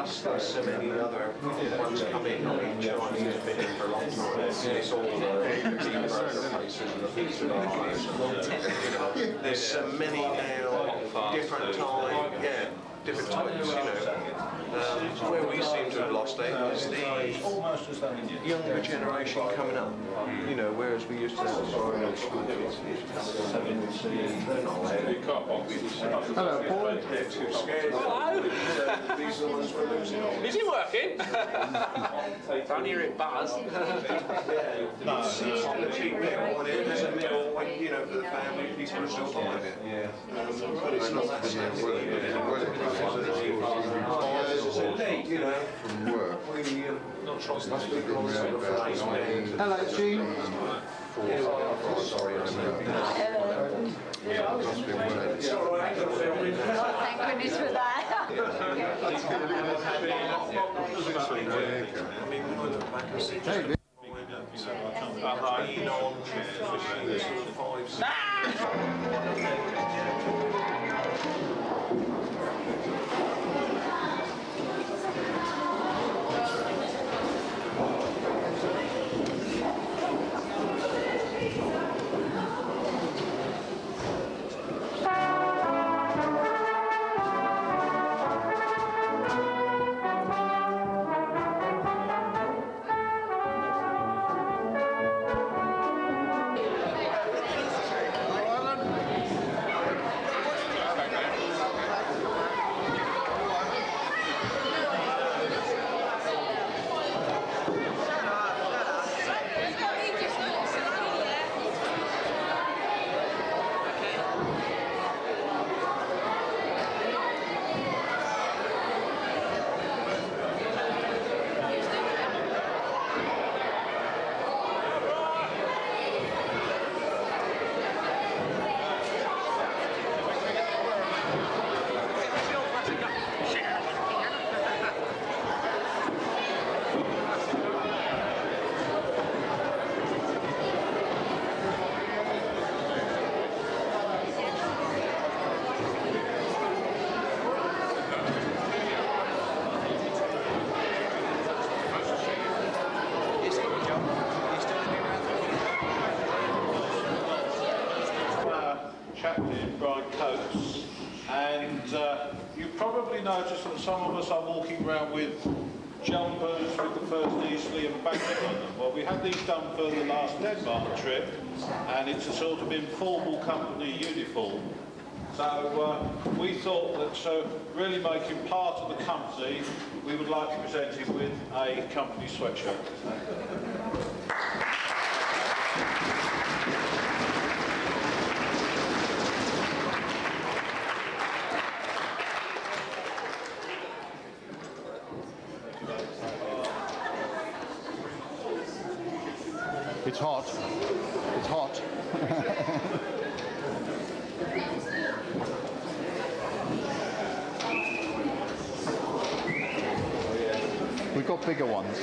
plus there's so many other ones come in. I mean, Chinese have been in for a long time. It's all the places and the pizza bars. There's so many now, different time, different types, you know. Where we seem to have lost it is the younger generation coming up, you know, whereas we used to have school kids. They're not there. Hello, Paul. They're too scared. Hello. These are the ones we're losing. Is it working? Can't hear it buzz. The cheap middle, and there's a middle, you know, for the family, people are still buying it. But it's not that simple. You know, From work. we not trust us. Hello, Jean. Sorry, Thank goodness for that. Hey, and you probably noticed that some of us are walking around with jumpers with the first Eastleigh and badge on them. Well, we had these done for the last Denmark trip, and it's a sort of informal company uniform. So we thought that really making part of the company, we would like to present you with a company sweatshirt. it's hot. It's hot. We've got bigger ones.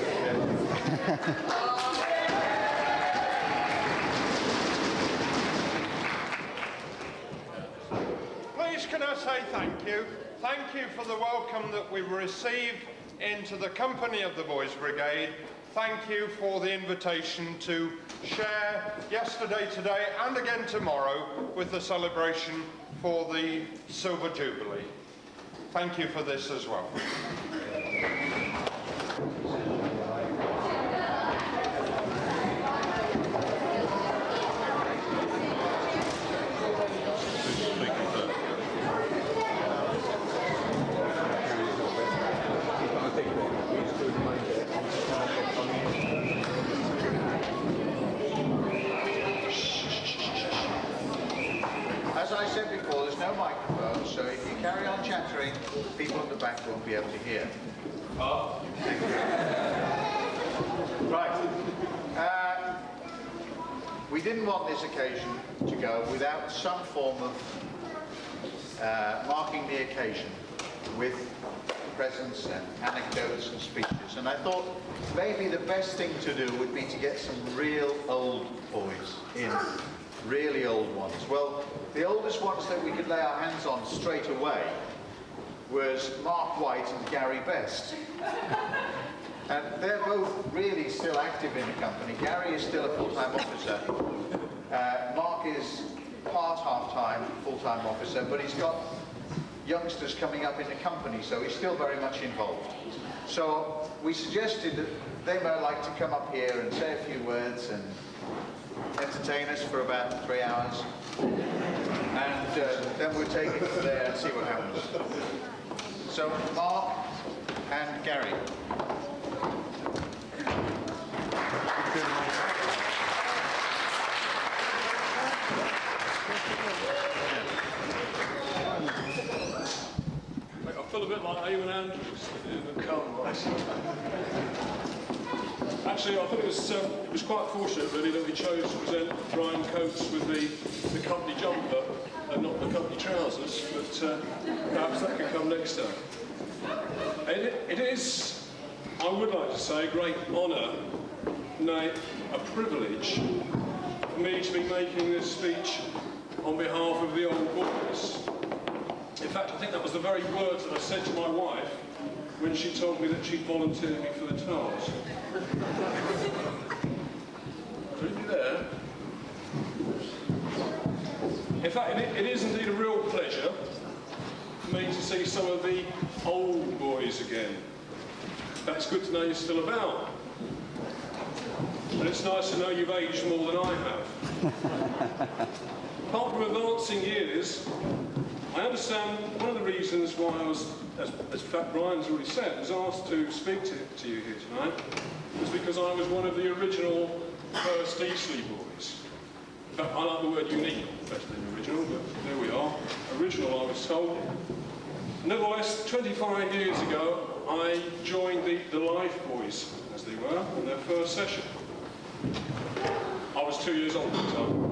Please can I say thank you. Thank you for the welcome that we received into the company of the Boys Brigade. Thank you for the invitation to share yesterday, today and again tomorrow with the celebration for the Silver Jubilee. Thank you for this as well. As I said before, there's no microphone, so if you carry on chattering, people at the back won't be able to hear. Oh. Right. We didn't want this occasion to go without some form of marking the occasion with presents and anecdotes and speeches. And I thought maybe the best thing to do would be to get some real old boys in. Really old ones. Well, the oldest ones that we could lay our hands on straight away was Mark White and Gary Best. And they're both really still active in the company. Gary is still a full-time officer. Mark is part half-time, full-time officer, but he's got youngsters coming up in the company, so he's still very much involved. So we suggested that they might like to come up here and say a few words and entertain us for about 3 hours. And then we'll take it from there and see what happens. So Mark and Gary. I feel a bit like Eamon Andrews in the car. Actually, I think it was quite fortunate, really, that we chose to present Brian Coates with the company jumper and not the company trousers, but perhaps that could come next time. It is, I would like to say, a great honour, nay, a privilege for me to be making this speech on behalf of the old boys. In fact, I think that was the very words that I said to my wife when she told me that she'd volunteered me for the task. Are you there? In fact, it is indeed a real pleasure for me to see some of the old boys again. That's good to know you're still about. And it's nice to know you've aged more than I have. Apart from advancing years, I understand one of the reasons why I was, as in fact Brian's already said, was asked to speak to you here tonight, was because I was one of the original first Eastleigh boys. In fact, I like the word unique better than original, but there we are. Original, I was told. Nevertheless, 25 years ago, I joined the Life Boys, as they were, in their first session. I was 2 years old at the time.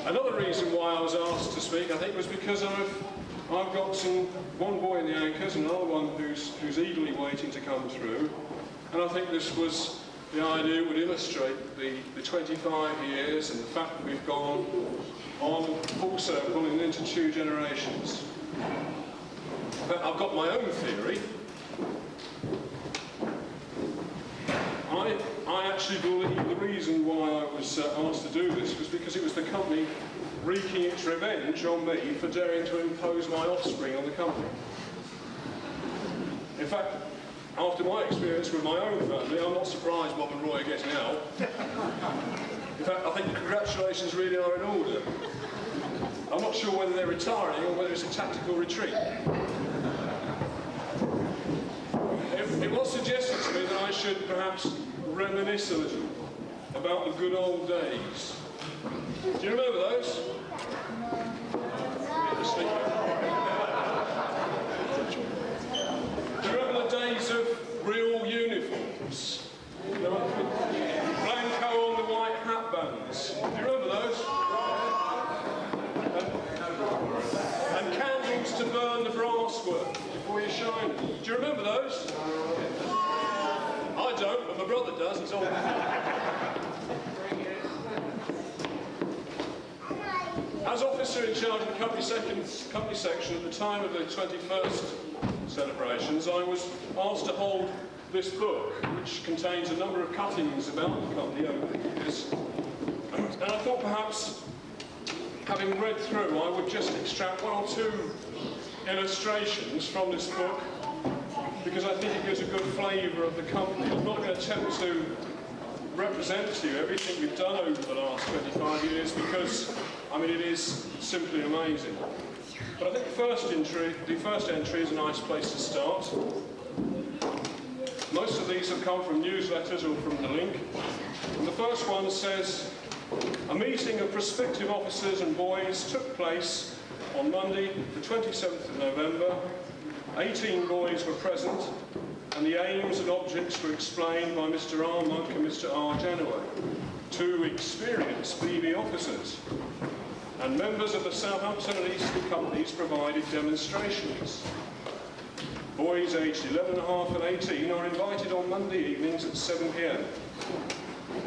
Another reason why I was asked to speak, I think, was because I've got one boy in the anchors and another one who's eagerly waiting to come through. And I think this was the idea would illustrate the 25 years and the fact that we've gone on full circle and into 2 generations. But I've got my own theory. I actually believe the reason why I was asked to do this was because it was the company wreaking its revenge on me for daring to impose my offspring on the company. In fact, after my experience with my own family, I'm not surprised Bob and Roy are getting out. In fact, I think the congratulations really are in order. I'm not sure whether they're retiring or whether it's a tactical retreat. It was suggested to me that I should perhaps reminisce a little about the good old days. Do you remember those? Do you remember the days of real uniforms? Blanco on the white hat bands. Do you remember those? And candles to burn the brass work before you shine it. Do you remember those? I don't, but my brother does. It's all. As officer in charge of the company section at the time of the 21st celebrations, I was asked to hold this book, which contains a number of cuttings about the company over the years. And I thought perhaps, having read through, I would just extract 1 or 2 illustrations from this book, because I think it gives a good flavour of the company. I'm not going to attempt to represent to you everything we've done over the last 25 years, because, I mean, it is simply amazing. But I think the first entry is a nice place to start. Most of these have come from newsletters or from the link. And the first one says, a meeting of prospective officers and boys took place on Monday, the 27th of November. 18 boys were present, and the aims and objects were explained by Mr. R. Monk and Mr. R. Janaway, 2 experienced BB officers. And members of the Southampton and Eastleigh companies provided demonstrations. Boys aged 11.5 and 18 are invited on Monday evenings at 7 p.m.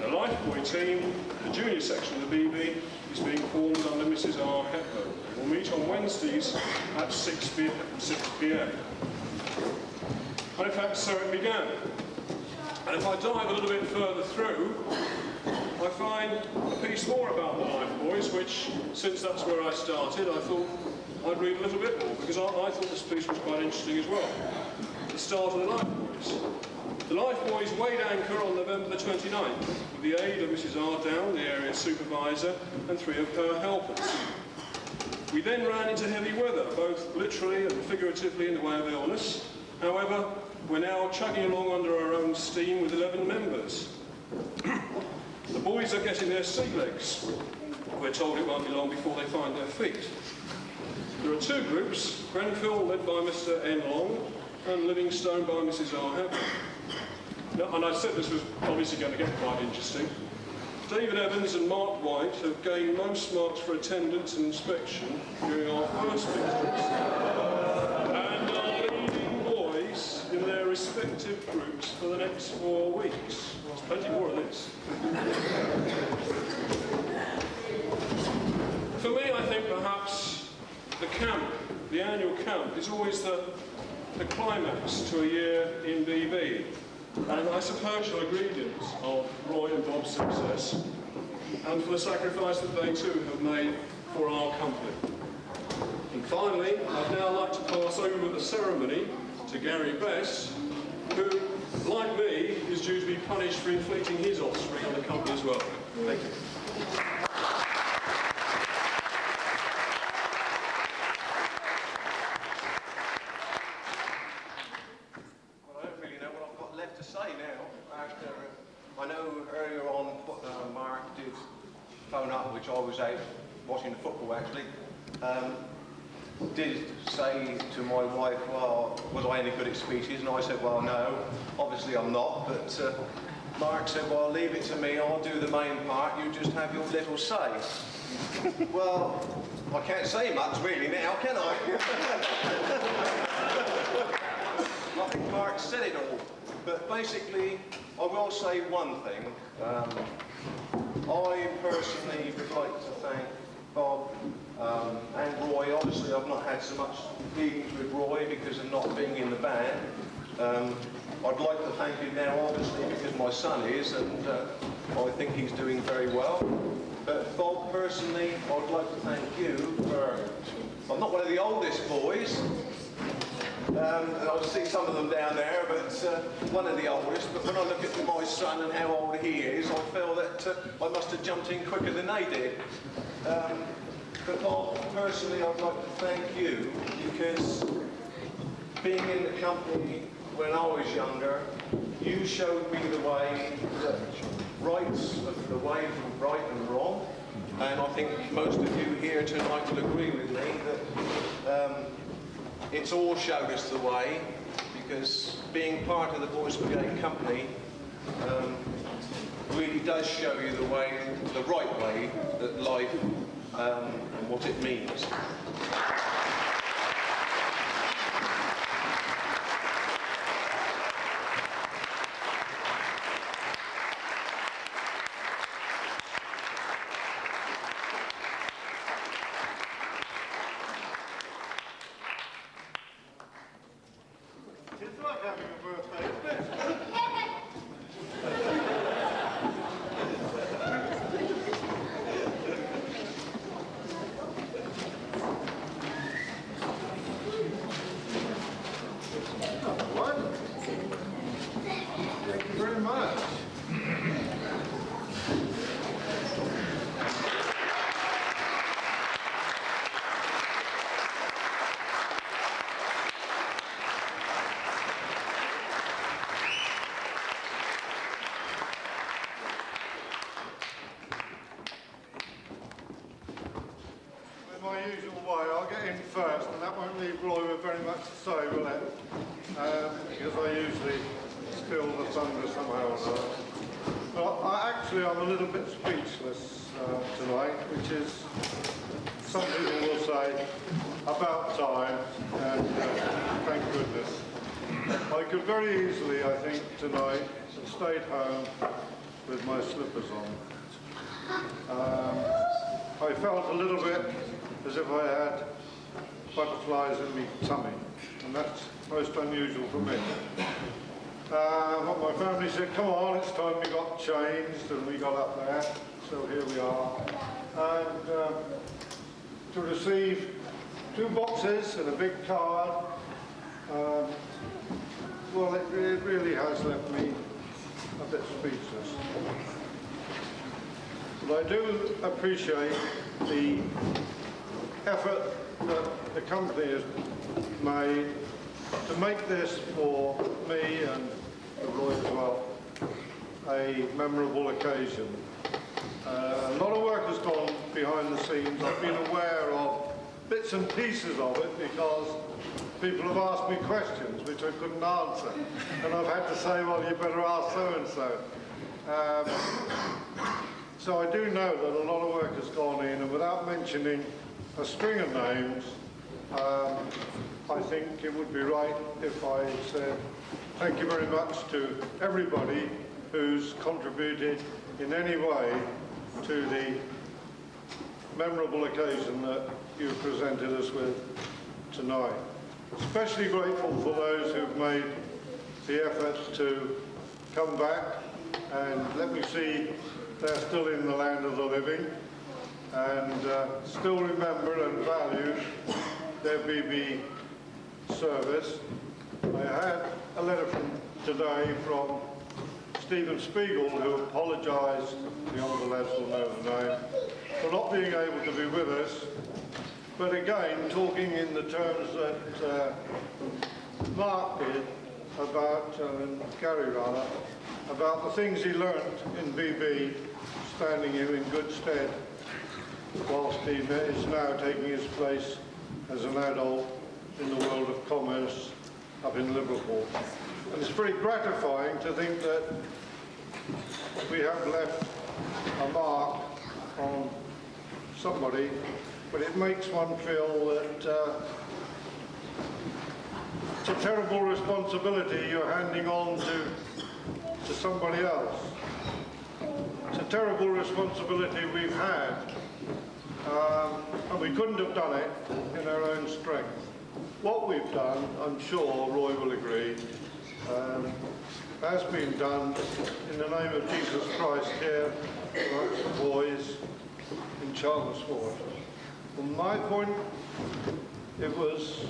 The Lifebuoy team, the junior section of the BB, is being formed under Mr. Mrs. R. Hepburn. We'll meet on Wednesdays at 6 p.m. And in fact, so it began. And if I dive a little bit further through, I find a piece more about the Life Boys, which, since that's where I started, I thought I'd read a little bit more, because I thought this piece was quite interesting as well. The start of the Life Boys. The Life Boys weighed anchor on November the 29th, with the aid of Mrs. R. Down, the area supervisor, and 3 of her helpers. We then ran into heavy weather, both literally and figuratively in the way of illness. However, we're now chugging along under our own steam with 11 members. The boys are getting their sea legs. We're told it won't be long before they find their feet. There are 2 groups, Grenfell led by Mr. N. Long and Livingstone by Mrs. R. Hepburn. Now, and I said this was obviously going to get quite interesting. David Evans and Mark White have gained most marks for attendance and inspection during our first visits, and are leading boys in their respective groups for the next 4 weeks. There's plenty more of this. For me, I think perhaps the camp, the annual camp, is always the climax to a year in BB. And I suppose the ingredients of Roy and Bob's success, and for the sacrifice that they too have made for our company. And finally, I'd now like to pass over the ceremony to Gary Bess, who, like me, is due to be punished for inflicting his offspring on the company as well. Thank you. I know earlier on Mark did phone up, which I was out watching the football actually, did say to my wife, well, was I any good at speeches? And I said, well, no, obviously I'm not, but Mark said, well, leave it to me, I'll do the main part, you just have your little say. Well, I can't say much really now, can I? I think Mark said it all, but basically, I will say one thing. I personally would like to thank Bob and Roy. Obviously, I've not had so much dealings with Roy because of not being in the band. I'd like to thank him now, obviously, because my son is, and I think he's doing very well. But Bob, personally, I'd like to thank you for... I'm not one of the oldest boys. And I see some of them down there, but one of the oldest. But when I look at my son and how old he is, I feel that I must have jumped in quicker than they did. But Bob, personally, I'd like to thank you because being in the company when I was younger, you showed me the way, the rights of the way from right and wrong. And I think most of you here tonight will agree with me that it's all showed us the way, because being part of the Boys Brigade company really does show you the way, the right way, that life and what it means. First, and that won't leave Roy with very much to say, will it? Because I usually steal the thunder somehow or another. But I'm a little bit speechless tonight, which is, some people will say, about time, and thank goodness. I could very easily, I think, tonight, have stayed home with my slippers on. I I felt a little bit as if I had butterflies in my tummy, and that's most unusual for me. But my family said, come on, it's time we got changed, and we got up there, so here we are. And to receive 2 boxes and a big card, well, it really has left me a bit speechless. But I do appreciate the effort that the company has made to make this for me and Roy as well a memorable occasion. A lot of work has gone behind the scenes. I've been aware of bits and pieces of it because people have asked me questions which I couldn't answer, and I've had to say, well, you better ask so-and-so. So I do know that a lot of work has gone in, and without mentioning a string of names, I think it would be right if I said thank you very much to everybody who's contributed in any way to the memorable occasion that you've presented us with tonight. Especially grateful for those who've made the effort to come back and let me see they're still in the land of the living and still remember and value their BB service. I had a letter today from Stephen Spiegel, who apologised, the honourable lads will know the name, for not being able to be with us, but again talking in the terms that Mark did about, Gary rather, about the things he learnt in BB, standing him in good stead whilst he is now taking his place as an adult in the world of commerce up in Liverpool. And it's very gratifying to think that we have left a mark on somebody, but it makes one feel that it's a terrible responsibility you're handing on to somebody else. It's a terrible responsibility we've had, and we couldn't have done it in our own strength. What we've done, I'm sure Roy will agree, has been done in the name of Jesus Christ here amongst the boys in Chelmsford. From my point, it was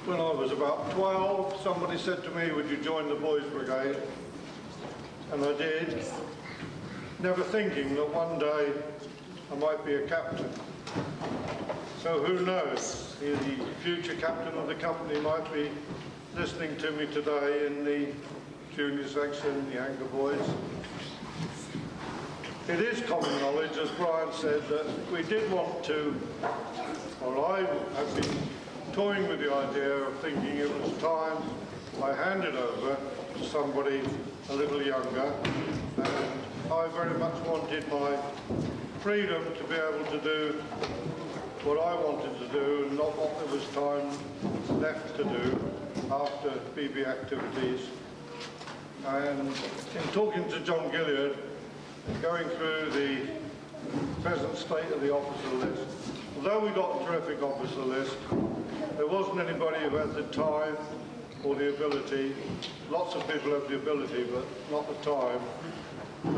when I was about 12, somebody said to me, would you join the Boys Brigade? And I did, never thinking that one day I might be a captain. So who knows, the future captain of the company might be listening to me today in the junior section, the Anchor Boys. It is common knowledge, as Brian said, that we did want to, or I have been toying with the idea of thinking it was time I handed over to somebody a little younger, and I very much wanted my freedom to be able to do what I wanted to do and not what there was time left to do after BB activities. And in talking to John Gilliard, going through the present state of the officer list, although we got a terrific officer list, there wasn't anybody who had the time or the ability, lots of people have the ability but not the time,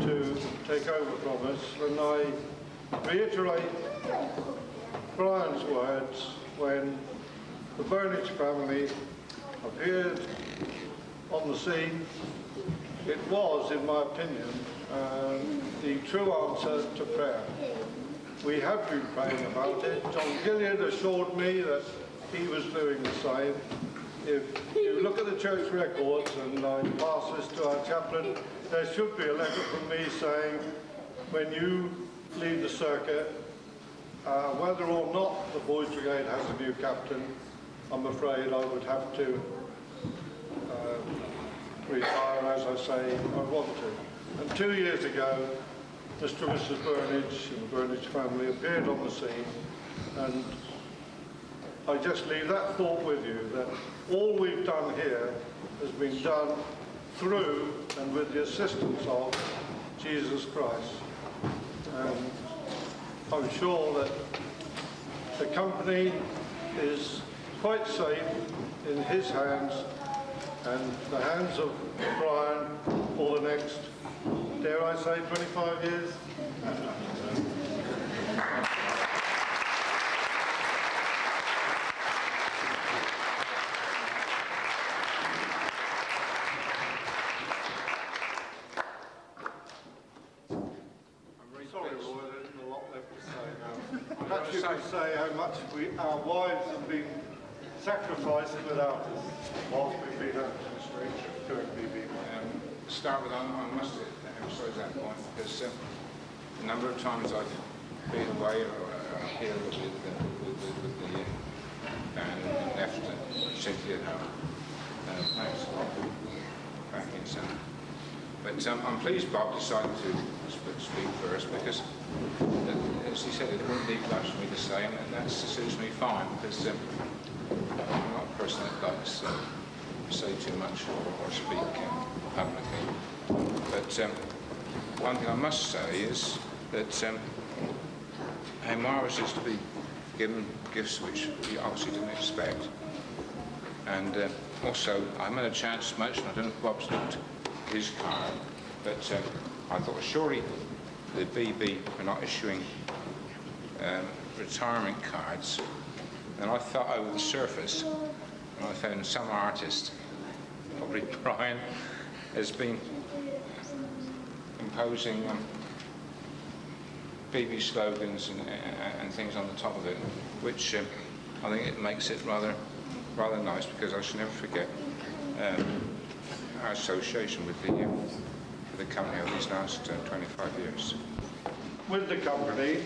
to take over from us. And I reiterate Brian's words when the Burnage family appeared on the scene. It was, in my opinion, the true answer to prayer. We have been praying about it. John Gilliard assured me that he was doing the same. If you look at the church records, and I pass this to our chaplain, there should be a letter from me saying, when you leave the circuit, whether or not the Boys Brigade has a new captain, I'm afraid I would have to retire, as I say, I want to. And 2 years ago, Mr. and Mrs. Burnage and the Burnage family appeared on the scene, and I just leave that thought with you, that all we've done here has been done through and with the assistance of Jesus Christ. And I'm sure that the company is quite safe in his hands and the hands of Brian for the next, dare I say, 25 years? Sorry, Roy, there isn't a lot left to say now. Perhaps you could say how much our wives have been sacrificed without us whilst we've been out in the streets doing BB. Start with, I must emphasise that point because a number of times I've been away or here with the band and left simply at home. Thanks a lot back in centre. But I'm pleased Bob decided to speak first because, as he said, it wouldn't leave much for me to say, and that suits me fine because I'm not a person that likes to say too much or speak publicly. But one thing I must say is that how marvellous it is to be given gifts which we obviously didn't expect. And also, I haven't had a chance much, and I don't know if Bob's looked his card, but I thought surely the BB are not issuing retirement cards. And I thought over the surface, and I found some artist, probably Brian, has been imposing BB slogans and things on the top of it, which I think it makes it rather nice because I shall never forget our association with the company over these last 25 years. With the company,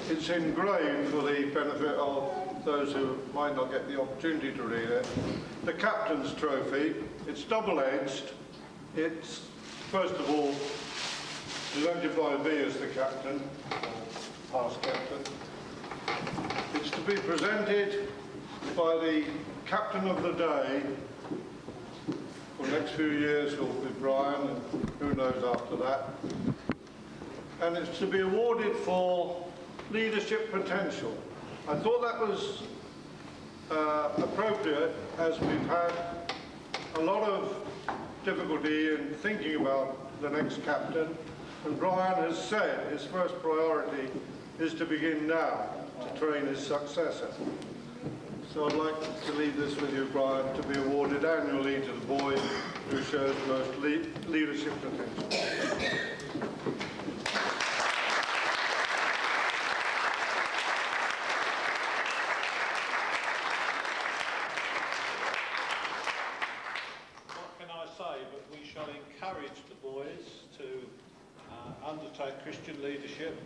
it's engraved for the benefit of those who might not get the opportunity to read it. The Captain's Trophy, it's double-edged. It's, first of all, presented by me as the captain, or past captain. It's to be presented by the captain of the day. For the next few years will be Brian, and who knows after that. And it's to be awarded for leadership potential. I thought that was appropriate as we've had a lot of difficulty in thinking about the next captain. And Brian has said his first priority is to begin now to train his successor. So I'd like to leave this with you, Brian, to be awarded annually to the boy who shows most leadership potential. What can I say, but we shall encourage the boys to undertake Christian leadership,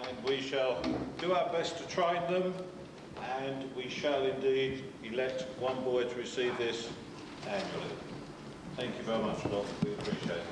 and we shall do our best to train them, and we shall indeed elect one boy to receive this annually. Thank you very much, Lord. We appreciate it.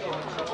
All right, so